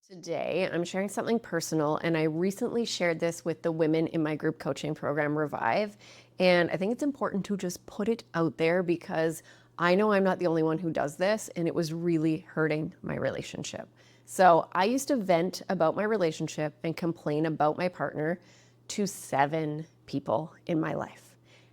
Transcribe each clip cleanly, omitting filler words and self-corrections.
Today, I'm sharing something personal, and I recently shared this with the women in my group coaching program, Revive. And I think it's important to just put it out there because I know I'm not the only one who does this, and it was really hurting my relationship. So I used to vent about my relationship and complain about my partner to 7 people in my life.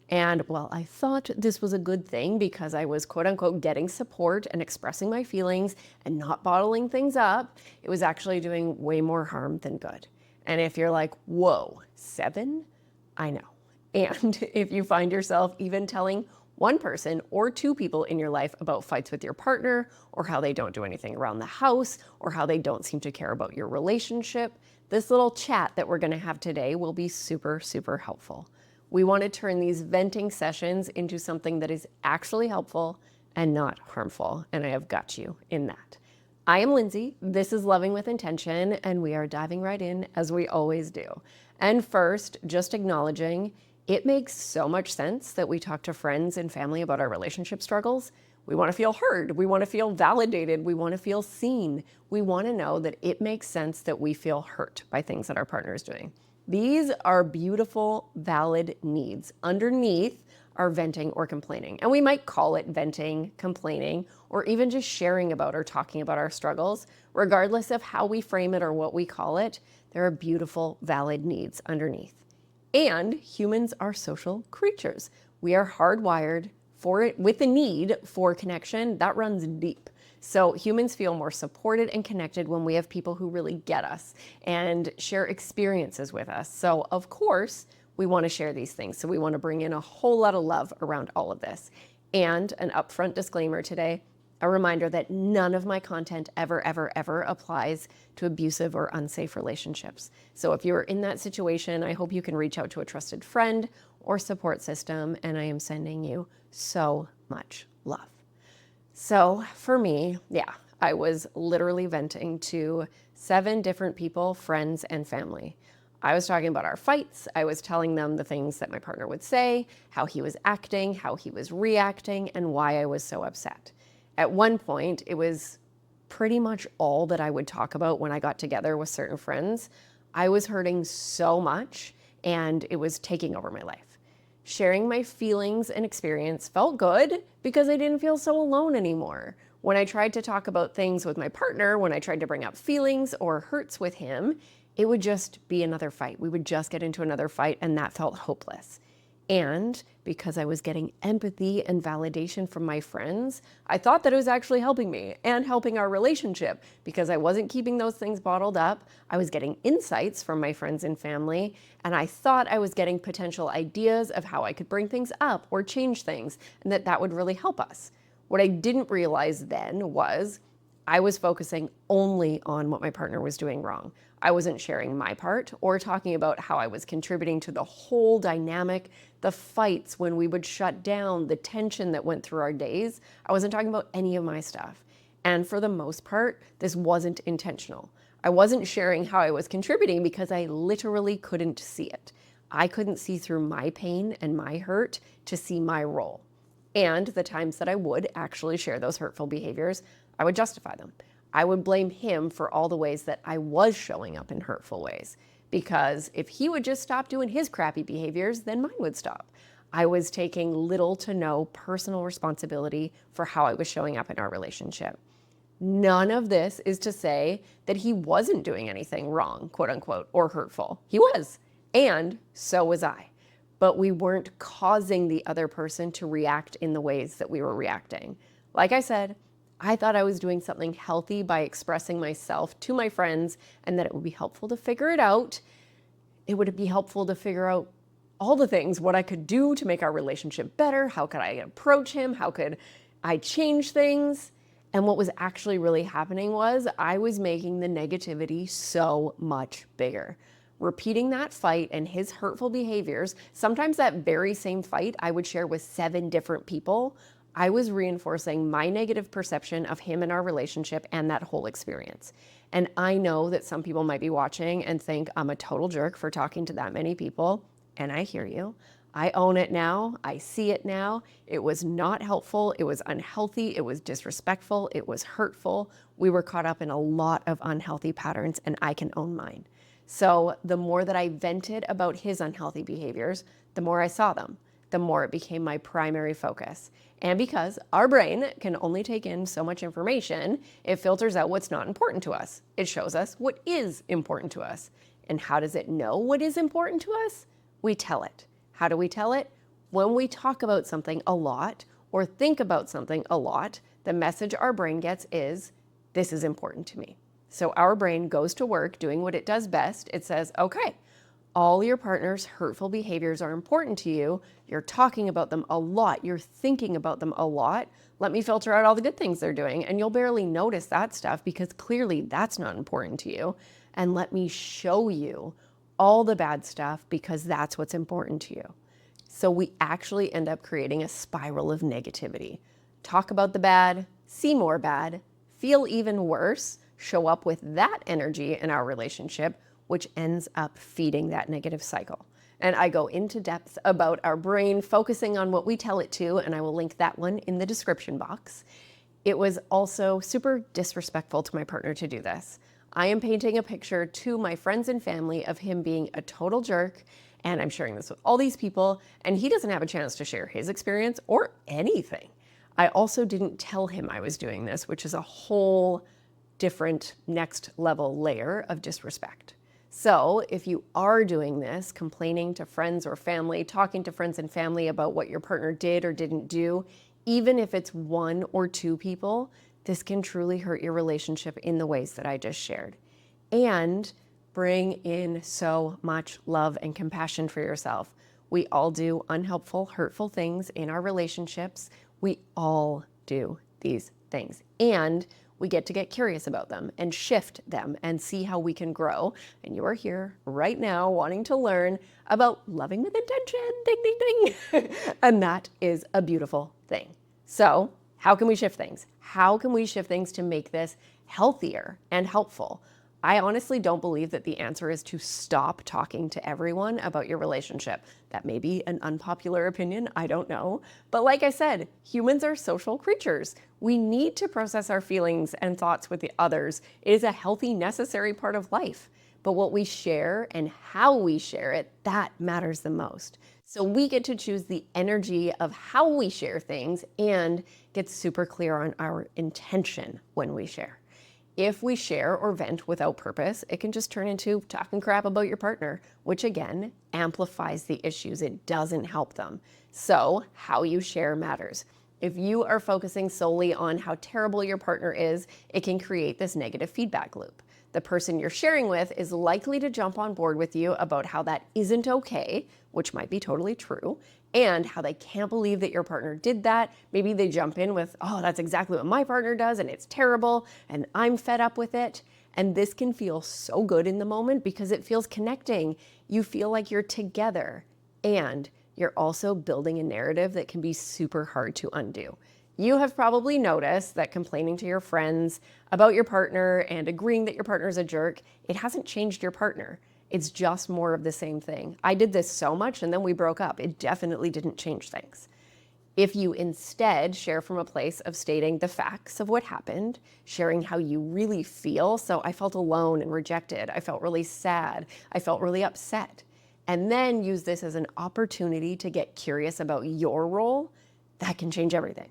And while I thought this was a good thing because I was quote unquote getting support and expressing my feelings and not bottling things up, it was actually doing way more harm than good. And if you're like, whoa, 7? I know. And if you find yourself even telling one person or 2 people in your life about fights with your partner, or how they don't do anything around the house, or how they don't seem to care about your relationship, this little chat that we're going to have today will be super, super helpful. We want to turn these venting sessions into something that is actually helpful and not harmful, and I have got you in that. I am Lindsay, this is Loving with Intention, and we are diving right in as we always do. And first, just acknowledging, it makes so much sense that we talk to friends and family about our relationship struggles. We want to feel heard, we want to feel validated, we want to feel seen. We want to know that it makes sense that we feel hurt by things that our partner is doing. These are beautiful, valid needs underneath our venting or complaining. And we might call it venting, complaining, or even just sharing about or talking about our struggles. Regardless of how we frame it or what we call it, there are beautiful, valid needs underneath. And humans are social creatures. We are hardwired for it with a need for connection that runs deep. So humans feel more supported and connected when we have people who really get us and share experiences with us. So of course, we want to share these things. So we want to bring in a whole lot of love around all of this. And an upfront disclaimer today, a reminder that none of my content ever applies to abusive or unsafe relationships. So if you're in that situation, I hope you can reach out to a trusted friend or support system, and I am sending you so much love. So for me, I was literally venting to 7 different people, friends and family. I was talking about our fights. I was telling them the things that my partner would say, how he was acting, how he was reacting, and why I was so upset. At one point, it was pretty much all that I would talk about when I got together with certain friends. I was hurting so much, and it was taking over my life. Sharing my feelings and experience felt good because I didn't feel so alone anymore. When I tried to talk about things with my partner, when I tried to bring up feelings or hurts with him, it would just be another fight. We would just get into another fight, and that felt hopeless. And because I was getting empathy and validation from my friends, I thought that it was actually helping me and helping our relationship because I wasn't keeping those things bottled up. I was getting insights from my friends and family, and I thought I was getting potential ideas of how I could bring things up or change things, and that would really help us. What I didn't realize then was I was focusing only on what my partner was doing wrong. I wasn't sharing my part or talking about how I was contributing to the whole dynamic, the fights when we would shut down, the tension that went through our days. I wasn't talking about any of my stuff. And for the most part, this wasn't intentional. I wasn't sharing how I was contributing because I literally couldn't see it. I couldn't see through my pain and my hurt to see my role. And the times that I would actually share those hurtful behaviors, I would justify them. I would blame him for all the ways that I was showing up in hurtful ways. Because if he would just stop doing his crappy behaviors, then mine would stop. I was taking little to no personal responsibility for how I was showing up in our relationship. None of this is to say that he wasn't doing anything wrong, quote unquote, or hurtful. He was, and so was I. But we weren't causing the other person to react in the ways that we were reacting. Like I said, I thought I was doing something healthy by expressing myself to my friends and that it would be helpful to figure it out. It would be helpful to figure out all the things, what I could do to make our relationship better. How could I approach him? How could I change things? And what was actually really happening was I was making the negativity so much bigger. Repeating that fight and his hurtful behaviors, sometimes that very same fight I would share with 7 different people, I was reinforcing my negative perception of him and our relationship and that whole experience. And I know that some people might be watching and think I'm a total jerk for talking to that many people, and I hear you. I own it now. I see it now. It was not helpful. It was unhealthy. It was disrespectful. It was hurtful. We were caught up in a lot of unhealthy patterns, and I can own mine. So the more that I vented about his unhealthy behaviors, the more I saw them, the more it became my primary focus. And because our brain can only take in so much information, it filters out what's not important to us. It shows us what is important to us. And how does it know what is important to us? We tell it. How do we tell it? When we talk about something a lot or think about something a lot, the message our brain gets is, this is important to me. So our brain goes to work doing what it does best. It says, okay, all your partner's hurtful behaviors are important to you. You're talking about them a lot. You're thinking about them a lot. Let me filter out all the good things they're doing, and you'll barely notice that stuff because clearly that's not important to you. And let me show you all the bad stuff because that's what's important to you. So we actually end up creating a spiral of negativity. Talk about the bad, see more bad, feel even worse, show up with that energy in our relationship, which ends up feeding that negative cycle. And I go into depth about our brain focusing on what we tell it to, and I will link that one in the description box. It was also super disrespectful to my partner to do this. I am painting a picture to my friends and family of him being a total jerk, and I'm sharing this with all these people, and he doesn't have a chance to share his experience or anything. I also didn't tell him I was doing this, which is a whole different next level layer of disrespect. So if you are doing this, complaining to friends or family, talking to friends and family about what your partner did or didn't do, even if it's one or two people, this can truly hurt your relationship in the ways that I just shared. And bring in so much love and compassion for yourself. We all do unhelpful, hurtful things in our relationships. We all do these things. And we get to get curious about them and shift them and see how we can grow. And you are here right now wanting to learn about loving with intention, ding, ding, ding. And that is a beautiful thing. So how can we shift things? How can we shift things to make this healthier and helpful? I honestly don't believe that the answer is to stop talking to everyone about your relationship. That may be an unpopular opinion, I don't know. But like I said, humans are social creatures. We need to process our feelings and thoughts with the others. It is a healthy, necessary part of life. But what we share and how we share it, that matters the most. So we get to choose the energy of how we share things and get super clear on our intention when we share. If we share or vent without purpose, it can just turn into talking crap about your partner, which again, amplifies the issues. It doesn't help them. So how you share matters. If you are focusing solely on how terrible your partner is, it can create this negative feedback loop. The person you're sharing with is likely to jump on board with you about how that isn't okay, which might be totally true, and how they can't believe that your partner did that. Maybe they jump in with, oh, that's exactly what my partner does, and it's terrible, and I'm fed up with it. And this can feel so good in the moment because it feels connecting. You feel like you're together, and you're also building a narrative that can be super hard to undo. You have probably noticed that complaining to your friends about your partner and agreeing that your partner is a jerk, it hasn't changed your partner. It's just more of the same thing. I did this so much and then we broke up. It definitely didn't change things. If you instead share from a place of stating the facts of what happened, sharing how you really feel, so I felt alone and rejected, I felt really sad, I felt really upset, and then use this as an opportunity to get curious about your role, that can change everything.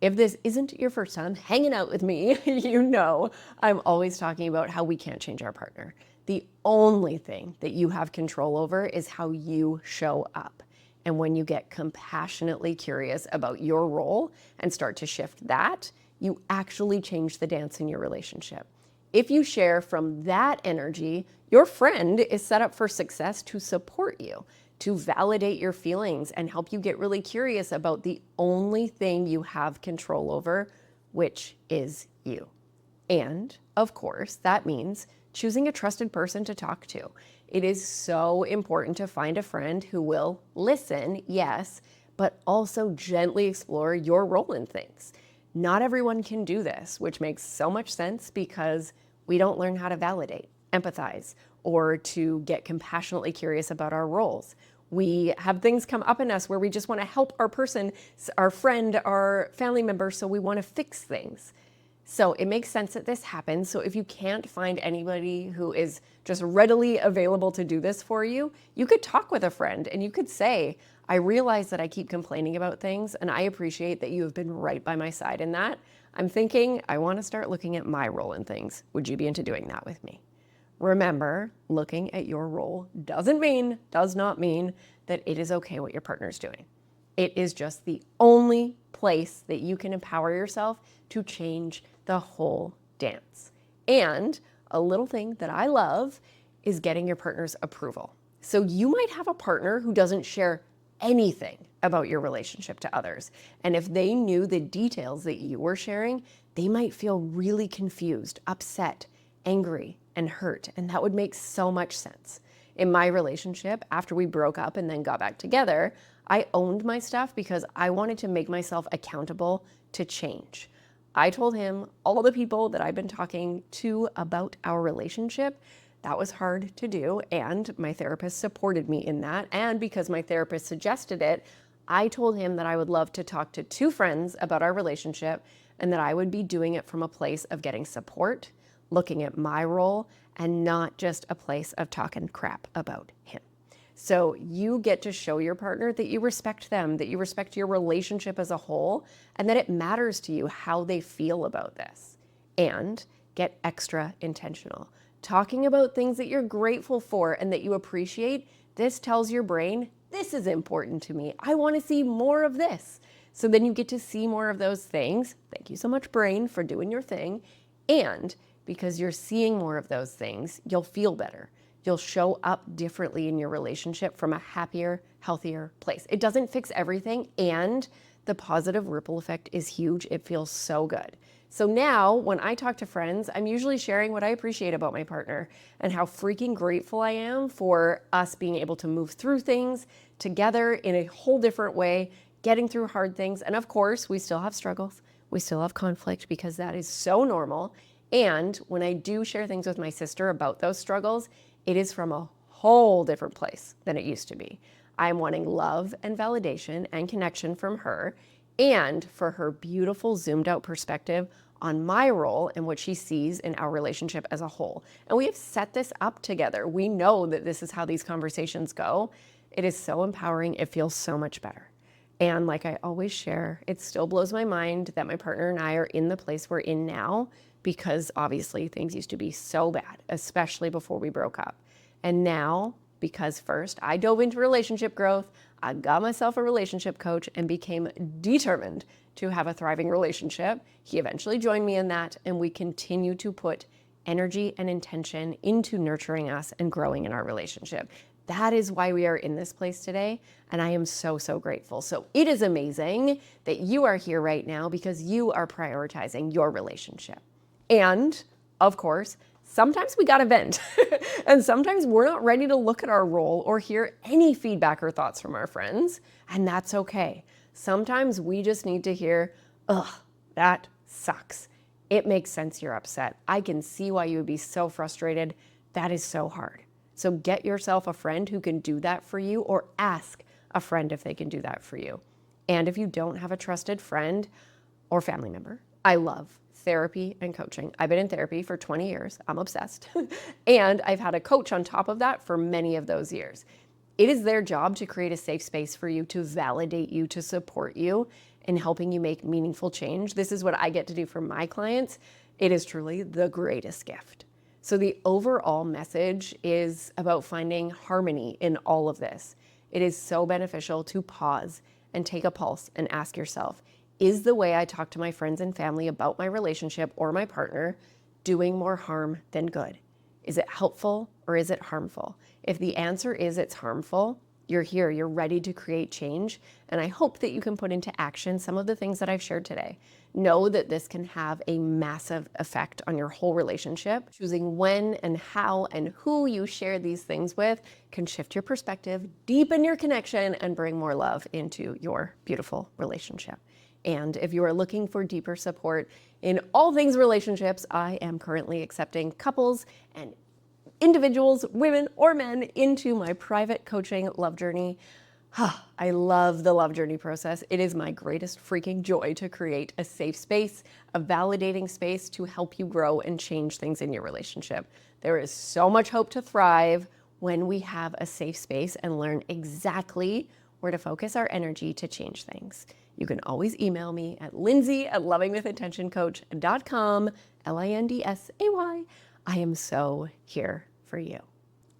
If this isn't your first time hanging out with me, you know I'm always talking about how we can't change our partner. The only thing that you have control over is how you show up. And when you get compassionately curious about your role and start to shift that, you actually change the dance in your relationship. If you share from that energy, your friend is set up for success to support you, to validate your feelings and help you get really curious about the only thing you have control over, which is you. And of course, that means choosing a trusted person to talk to. It is so important to find a friend who will listen, yes, but also gently explore your role in things. Not everyone can do this, which makes so much sense because we don't learn how to validate, empathize, or to get compassionately curious about our roles. We have things come up in us where we just want to help our person, our friend, our family member, so we want to fix things. So it makes sense that this happens. So if you can't find anybody who is just readily available to do this for you, you could talk with a friend and you could say, I realize that I keep complaining about things and I appreciate that you have been right by my side in that. I'm thinking I want to start looking at my role in things. Would you be into doing that with me? Remember, looking at your role does not mean that it is okay what your partner's doing. It is just the only place that you can empower yourself to change the whole dance. And a little thing that I love is getting your partner's approval. So you might have a partner who doesn't share anything about your relationship to others. And if they knew the details that you were sharing, they might feel really confused, upset, angry, and hurt. And that would make so much sense. In my relationship, after we broke up and then got back together, I owned my stuff because I wanted to make myself accountable to change. I told him all the people that I've been talking to about our relationship. That was hard to do, and my therapist supported me in that. And because my therapist suggested it, I told him that I would love to talk to 2 friends about our relationship and that I would be doing it from a place of getting support, looking at my role, and not just a place of talking crap about him. So you get to show your partner that you respect them, that you respect your relationship as a whole, and that it matters to you how they feel about this. And get extra intentional. Talking about things that you're grateful for and that you appreciate, this tells your brain, this is important to me. I want to see more of this. So then you get to see more of those things. Thank you so much, brain, for doing your thing. And because you're seeing more of those things, you'll feel better. You'll show up differently in your relationship from a happier, healthier place. It doesn't fix everything, and the positive ripple effect is huge. It feels so good. So now when I talk to friends, I'm usually sharing what I appreciate about my partner and how freaking grateful I am for us being able to move through things together in a whole different way, getting through hard things. And of course, we still have struggles. We still have conflict because that is so normal. And when I do share things with my sister about those struggles, it is from a whole different place than it used to be. I'm wanting love and validation and connection from her, and for her beautiful zoomed out perspective on my role and what she sees in our relationship as a whole. And we have set this up together. We know that this is how these conversations go. It is so empowering. It feels so much better. And like I always share, it still blows my mind that my partner and I are in the place we're in now, because obviously things used to be so bad, especially before we broke up. And now, because first I dove into relationship growth, I got myself a relationship coach and became determined to have a thriving relationship. He eventually joined me in that, and we continue to put energy and intention into nurturing us and growing in our relationship. That is why we are in this place today, and I am so, so grateful. So it is amazing that you are here right now because you are prioritizing your relationship. And of course, sometimes we gotta vent. And sometimes we're not ready to look at our role or hear any feedback or thoughts from our friends, and that's okay. Sometimes we just need to hear, ugh, that sucks. It makes sense you're upset. I can see why you would be so frustrated. That is so hard. So get yourself a friend who can do that for you, or ask a friend if they can do that for you. And if you don't have a trusted friend or family member, I love therapy and coaching. I've been in therapy for 20 years. I'm obsessed. And I've had a coach on top of that for many of those years. It is their job to create a safe space for you, to validate you, to support you in helping you make meaningful change. This is what I get to do for my clients. It is truly the greatest gift. So the overall message is about finding harmony in all of this. It is so beneficial to pause and take a pulse and ask yourself, is the way I talk to my friends and family about my relationship or my partner doing more harm than good? Is it helpful or is it harmful? If the answer is it's harmful, you're here, you're ready to create change. And I hope that you can put into action some of the things that I've shared today. Know that this can have a massive effect on your whole relationship. Choosing when and how and who you share these things with can shift your perspective, deepen your connection, and bring more love into your beautiful relationship. And if you are looking for deeper support in all things relationships, I am currently accepting couples and individuals, women or men, into my private coaching love journey. I love the love journey process. It is my greatest freaking joy to create a safe space, a validating space to help you grow and change things in your relationship. There is so much hope to thrive when we have a safe space and learn exactly where to focus our energy to change things. You can always email me at lindsay@lovingwithintentioncoach.com, Lindsay. I am so here for you.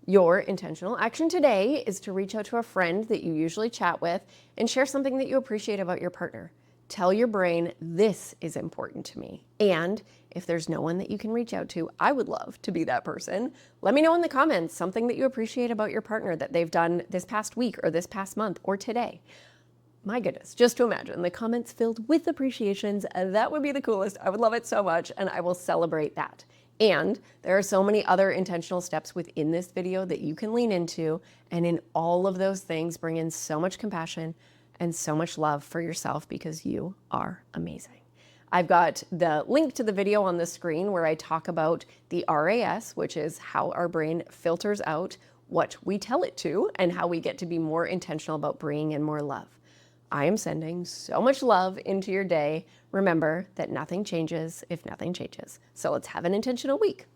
Your intentional action today is to reach out to a friend that you usually chat with and share something that you appreciate about your partner. Tell your brain, this is important to me. And if there's no one that you can reach out to, I would love to be that person. Let me know in the comments something that you appreciate about your partner that they've done this past week or this past month or today. My goodness, just to imagine the comments filled with appreciations, that would be the coolest. I would love it so much, and I will celebrate that. And there are so many other intentional steps within this video that you can lean into, and in all of those things, bring in so much compassion and so much love for yourself because you are amazing. I've got the link to the video on the screen where I talk about the RAS, which is how our brain filters out what we tell it to and how we get to be more intentional about bringing in more love. I am sending so much love into your day. Remember that nothing changes if nothing changes. So let's have an intentional week.